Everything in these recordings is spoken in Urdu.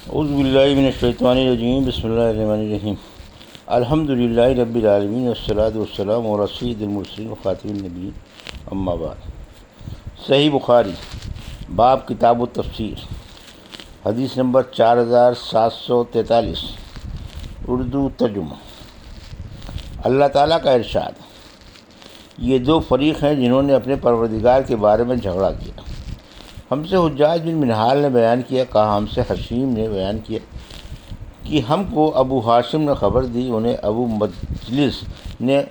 اعوذ باللہ من الشیطان الرجیم، بسم اللہ الرحمن الرحیم۔ الحمد للہ رب العالمین والصلاۃ والسلام علی سید المرسلین وخاتم النبیین، اما بعد۔ صحیح بخاری باب کتاب التفسیر، حدیث نمبر 4743، اردو ترجمہ۔ اللہ تعالیٰ کا ارشاد: یہ دو فریق ہیں جنہوں نے اپنے پروردگار کے بارے میں جھگڑا کیا۔ ہم سے حجاج بن منہال نے بیان کیا، کہا ہم سے حشیم نے بیان کیا کہ ہم کو ابو ہاشم نے خبر دی، انہیں ابو مجلس نے،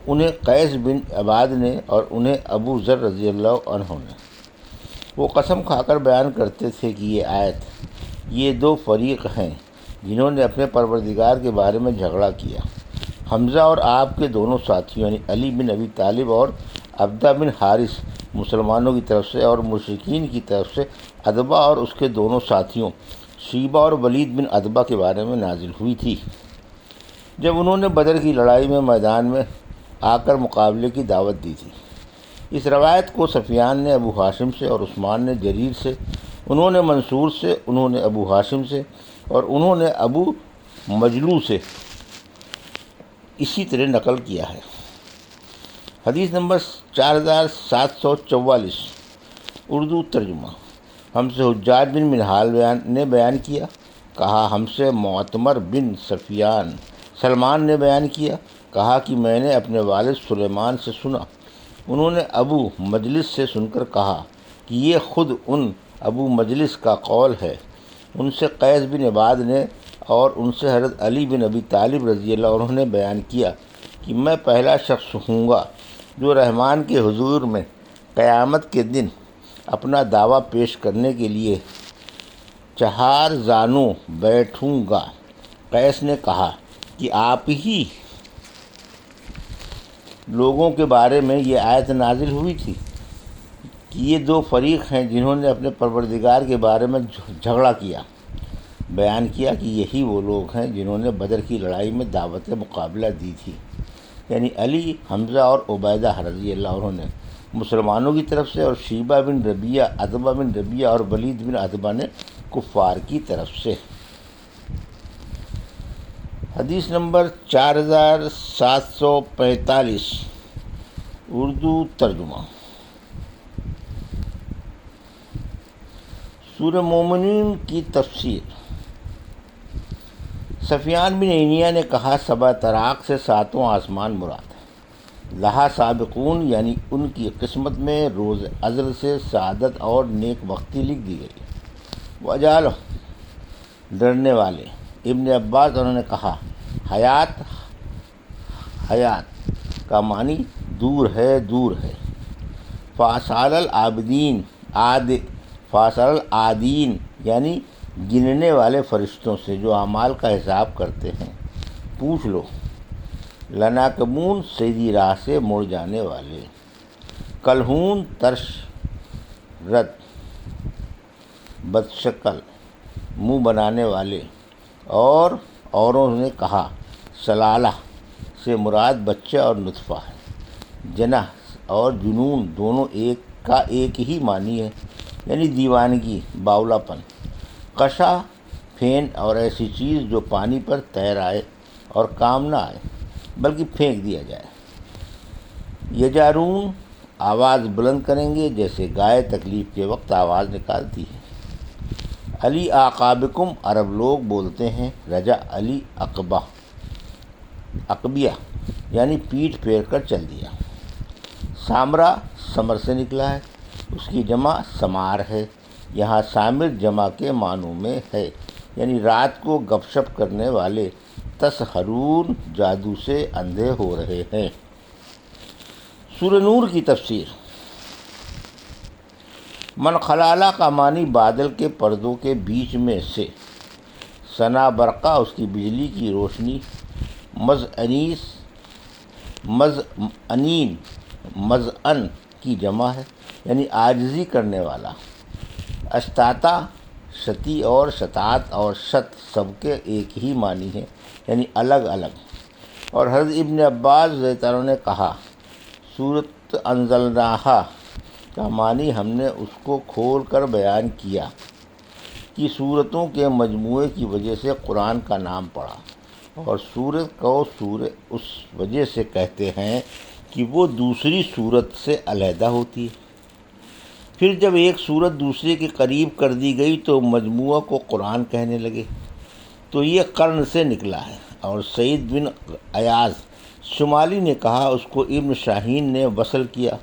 انہیں قیس بن عباد نے، اور انہیں ابو ذر رضی اللہ عنہ نے۔ وہ قسم کھا کر بیان کرتے تھے کہ یہ آیت، یہ دو فریق ہیں جنہوں نے اپنے پروردگار کے بارے میں جھگڑا کیا۔ حمزہ اور آپ کے دونوں ساتھیوں یعنی علی بن ابی طالب اور عبدہ بن حارث مسلمانوں کی طرف سے، اور مشرکین کی طرف سے عتبہ اور اس کے دونوں ساتھیوں شیبہ اور ولید بن عتبہ کے بارے میں نازل ہوئی تھی، جب انہوں نے بدر کی لڑائی میں میدان میں آ کر مقابلے کی دعوت دی تھی۔ اس روایت کو سفیان نے ابو ہاشم سے اور عثمان نے جریر سے، انہوں نے منصور سے، انہوں نے ابو ہاشم سے، اور انہوں نے ابو مجلو سے اسی طرح نقل کیا ہے۔ حدیث نمبر 4744، اردو ترجمہ۔ ہم سے حجاج بن منہال نے بیان کیا، کہا ہم سے معتمر بن سلمان نے بیان کیا، کہا کہ میں نے اپنے والد سلیمان سے سنا، انہوں نے ابو مجلس سے سن کر کہا کہ یہ خود ان ابو مجلس کا قول ہے۔ ان سے قیس بن عباد نے اور ان سے حضرت علی بن ابی طالب رضی اللہ عنہ نے بیان کیا کہ میں پہلا شخص ہوں گا جو رحمان کے حضور میں قیامت کے دن اپنا دعویٰ پیش کرنے کے لیے چہار زانوں بیٹھوں گا۔ قیس نے کہا کہ آپ ہی لوگوں کے بارے میں یہ آیت نازل ہوئی تھی کہ یہ دو فریق ہیں جنہوں نے اپنے پروردگار کے بارے میں جھگڑا کیا۔ بیان کیا کہ یہی وہ لوگ ہیں جنہوں نے بدر کی لڑائی میں دعوت مقابلہ دی تھی، یعنی علی، حمزہ اور عبیدہ رضی اللہ عنہ نے مسلمانوں کی طرف سے، اور شیبہ بن ربیعہ، عتبہ بن ربیعہ اور ولید بن عتبہ نے کفار کی طرف سے۔ حدیث نمبر 4745، اردو ترجمہ۔ سورہ مومنون کی تفسیر۔ سفیان بن عینیہ نے کہا، سبع طراق سے ساتوں آسمان مراد ہے۔ لہا سابقون یعنی ان کی قسمت میں روز ازل سے سعادت اور نیک بختی لکھ دی گئی۔ وجالہ ڈرنے والے۔ ابن عباس انہوں نے کہا، حیات کا معنی دور ہے، دور ہے۔ فاصل العادین یعنی گننے والے فرشتوں سے جو اعمال کا حساب کرتے ہیں پوچھ لو۔ لناکبون سیدھی راہ سے مڑ جانے والے۔ کلہون ترش رد، بدشکل، منہ بنانے والے۔ اور اوروں نے کہا، سلالہ سے مراد بچہ اور نطفہ ہے۔ جنح اور جنون دونوں ایک ہی معنی ہے، یعنی دیوانگی، باولا پن۔ قشا پھین اور ایسی چیز جو پانی پر تیر آئے اور کام نہ آئے بلکہ پھینک دیا جائے۔ یجارون آواز بلند کریں گے جیسے گائے تکلیف کے وقت آواز نکالتی ہے۔ علی اعقابکم عرب لوگ بولتے ہیں رجع علی عقبیہ یعنی پیٹھ پھیر کر چل دیا۔ سامرا ثمر سے نکلا ہے، اس کی جمع سمار ہے۔ یہاں سامر جمع کے معنوں میں ہے، یعنی رات کو گپ شپ کرنے والے۔ تسحرون جادو سے اندھے ہو رہے ہیں۔ سورہ نور کی تفسیر۔ من خلالہ کا معنی بادل کے پردوں کے بیچ میں سے۔ ثنا برقہ اس کی بجلی کی روشنی۔ مزعن کی جمع ہے، یعنی عاجزی کرنے والا۔ اشتاتا شتی اور شتات اور شت سب کے ایک ہی معنی ہے، یعنی الگ الگ۔ اور حضرت ابن عباس رضی اللہ عنہ نے کہا، سورۃ انزلناہا کا معنی ہم نے اس کو کھول کر بیان کیا کی صورتوں کے مجموعے کی وجہ سے قرآن کا نام پڑا، اور صورت کو سورہ اس وجہ سے کہتے ہیں کہ وہ دوسری صورت سے علیحدہ ہوتی ہے۔ پھر جب ایک صورت دوسرے کے قریب کر دی گئی تو مجموعہ کو قرآن کہنے لگے، تو یہ قرن سے نکلا ہے۔ اور سعید بن ایاز شمالی نے کہا، اس کو ابن شاہین نے وصل کیا۔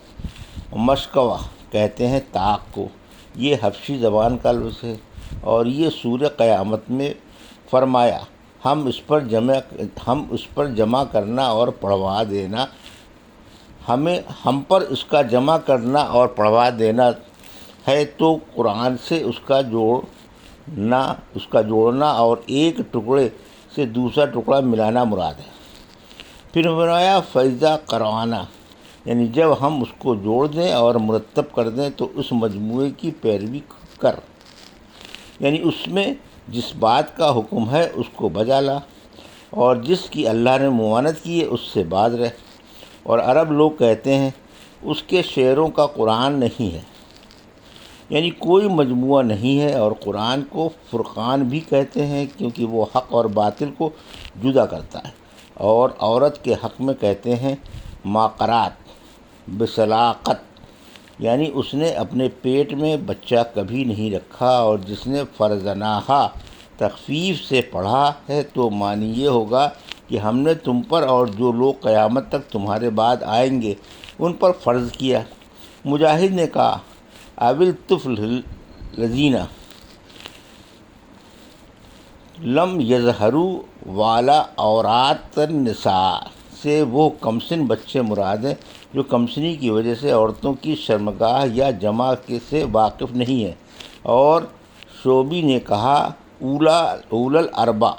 مشکوہ کہتے ہیں طاق کو، یہ حبشی زبان کا لفظ ہے، اور یہ سورہ قیامت میں فرمایا، ہم اس پر جمع کرنا اور پڑھوا دینا، ہم پر اس کا جمع کرنا اور پڑھوا دینا ہے، تو قرآن سے اس کا جوڑنا اور ایک ٹکڑے سے دوسرا ٹکڑا ملانا مراد ہے۔ پھر فرمایا فیضا کروانا، یعنی جب ہم اس کو جوڑ دیں اور مرتب کر دیں تو اس مجموعے کی پیروی کر، یعنی اس میں جس بات کا حکم ہے اس کو بجا لا، اور جس کی اللہ نے ممانعت کی ہے اس سے باز رہ۔ اور عرب لوگ کہتے ہیں اس کے شعروں کا قرآن نہیں ہے، یعنی کوئی مجموعہ نہیں ہے، اور قرآن کو فرقان بھی کہتے ہیں کیونکہ وہ حق اور باطل کو جدا کرتا ہے۔ اور عورت کے حق میں کہتے ہیں ماقرات بصلاقت، یعنی اس نے اپنے پیٹ میں بچہ کبھی نہیں رکھا، اور جس نے فرزناہا تخفیف سے پڑھا ہے تو معنی یہ ہوگا کہ ہم نے تم پر اور جو لوگ قیامت تک تمہارے بعد آئیں گے ان پر فرض کیا۔ مجاہد نے کہا اول طفل الذین لم یظہروا والا عورات النساء سے وہ کمسن بچے مراد ہیں جو کمسنی کی وجہ سے عورتوں کی شرمگاہ یا جمع سے واقف نہیں ہیں۔ اور شعبی نے کہا اول الاربع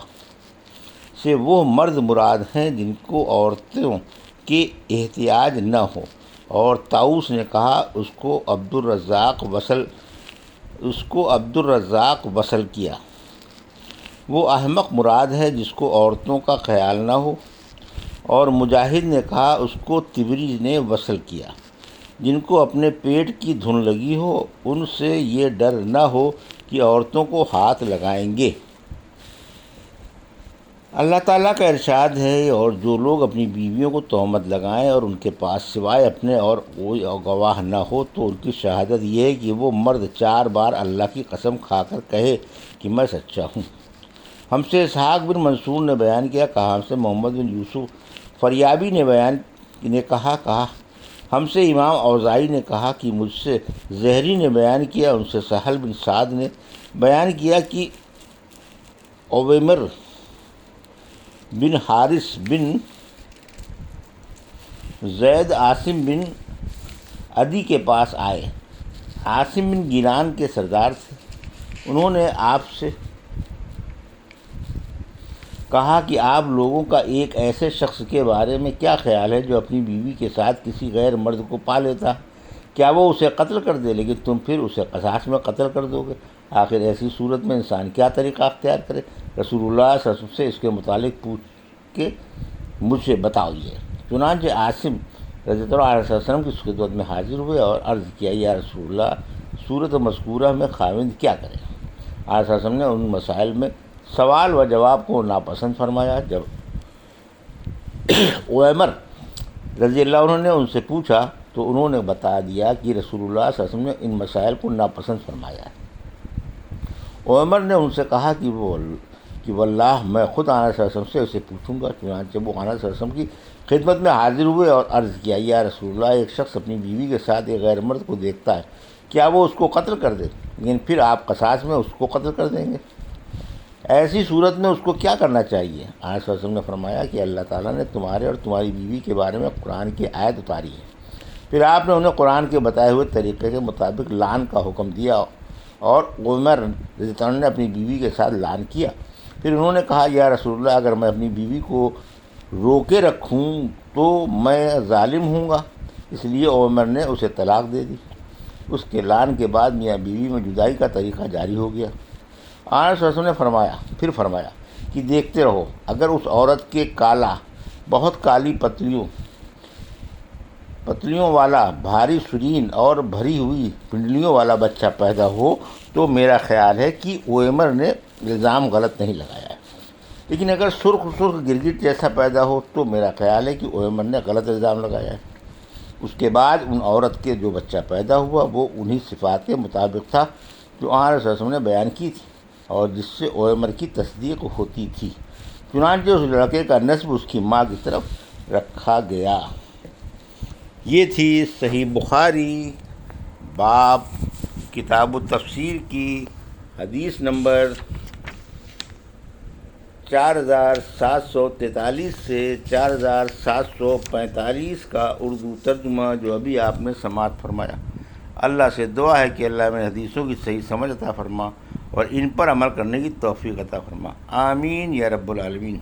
سے وہ مرد مراد ہیں جن کو عورتوں کے احتیاج نہ ہو۔ اور طاؤس نے کہا اس کو عبد الرزاق وصل کیا، وہ احمق مراد ہے جس کو عورتوں کا خیال نہ ہو۔ اور مجاہد نے کہا اس کو تبری نے وصل کیا، جن کو اپنے پیٹ کی دھن لگی ہو، ان سے یہ ڈر نہ ہو کہ عورتوں کو ہاتھ لگائیں گے۔ اللہ تعالیٰ کا ارشاد ہے، اور جو لوگ اپنی بیویوں کو تہمت لگائیں اور ان کے پاس سوائے اپنے اور کوئی گواہ نہ ہو تو ان کی شہادت یہ ہے کہ وہ مرد 4 بار اللہ کی قسم کھا کر کہے کہ میں سچا ہوں۔ ہم سے اسحاق بن منصور نے بیان کیا، کہا ہم سے محمد بن یوسف فریابی نے کہا ہم سے امام اوزاعی نے کہا کہ مجھ سے زہری نے بیان کیا، ان سے سہل بن سعد نے بیان کیا کہ اویمر بن حارث بن زید عاصم بن عدی کے پاس آئے۔ عاصم بن گیلان کے سردار تھے۔ انہوں نے آپ سے کہا کہ آپ لوگوں کا ایک ایسے شخص کے بارے میں کیا خیال ہے جو اپنی بیوی کے ساتھ کسی غیر مرد کو پا لیتا ہے؟ کیا وہ اسے قتل کر دے لیکن تم پھر اسے قصاص میں قتل کر دو گے؟ آخر ایسی صورت میں انسان کیا طریقہ اختیار کرے؟ رسول اللہ صلی اللہ علیہ وسلم سے اس کے متعلق پوچھ کے مجھ سے بتائیے۔ چنانچہ عاصم رضی اللہ علیہ وسلم کی خدمت میں حاضر ہوئے اور عرض کیا، یا رسول اللہ، صورت مذکورہ میں خاوند کیا کرے؟ آپ صلی اللہ علیہ وسلم نے ان مسائل میں سوال و جواب کو ناپسند فرمایا۔ جب عمر رضی اللہ عنہ نے ان سے پوچھا تو انہوں نے بتا دیا کہ رسول اللہ صلی اللہ علیہ وسلم نے ان مسائل کو ناپسند فرمایا ہے۔ عمر نے ان سے کہا کہ واللہ میں خود آنا صلی اللہ علیہ وسلم سے اسے پوچھوں گا۔ چنانچہ وہ آنا صلی اللہ علیہ وسلم کی خدمت میں حاضر ہوئے اور عرض کیا، یا رسول اللہ، ایک شخص اپنی بیوی کے ساتھ ایک غیر مرد کو دیکھتا ہے، کیا وہ اس کو قتل کر دے لیکن پھر آپ قصاص میں اس کو قتل کر دیں گے؟ ایسی صورت میں اس کو کیا کرنا چاہیے؟ آپ صلی اللہ علیہ وسلم نے فرمایا کہ اللہ تعالیٰ نے تمہارے اور تمہاری بیوی کے بارے میں قرآن کی آیت اتاری ہے۔ پھر آپ نے انہیں قرآن کے بتائے ہوئے طریقے کے مطابق لعن کا حکم دیا، اور عمر رضی اللہ عنہ نے اپنی بیوی کے ساتھ لعن کیا۔ پھر انہوں نے کہا، یا رسول اللہ، اگر میں اپنی بیوی کو روکے رکھوں تو میں ظالم ہوں گا، اس لیے عمر نے اسے طلاق دے دی۔ اس کے لعن کے بعد میاں بیوی میں جدائی کا طریقہ جاری ہو گیا۔ آنس رسول نے فرمایا کہ دیکھتے رہو، اگر اس عورت کے بہت کالی پتلیوں پتلیوں والا بھاری سرین اور بھری ہوئی پنڈلیوں والا بچہ پیدا ہو تو میرا خیال ہے کہ اویمر نے الزام غلط نہیں لگایا ہے، لیکن اگر سرخ سرخ گرگٹ جیسا پیدا ہو تو میرا خیال ہے کہ اویمر نے غلط الزام لگایا ہے۔ اس کے بعد ان عورت کے جو بچہ پیدا ہوا وہ انہی صفات کے مطابق تھا جو آن صلی اللہ علیہ وسلم نے بیان کی تھی اور جس سے اویمر کی تصدیق ہوتی تھی، چنانچہ اس لڑکے کا نسب اس کی ماں کی طرف رکھا گیا۔ یہ تھی صحیح بخاری باب کتاب التفسیر کی حدیث نمبر 4743 سے 4745 کا اردو ترجمہ جو ابھی آپ نے سماعت فرمایا۔ اللہ سے دعا ہے کہ اللہ میں حدیثوں کی صحیح سمجھ عطا فرما اور ان پر عمل کرنے کی توفیق عطا فرما، آمین یا رب العالمین۔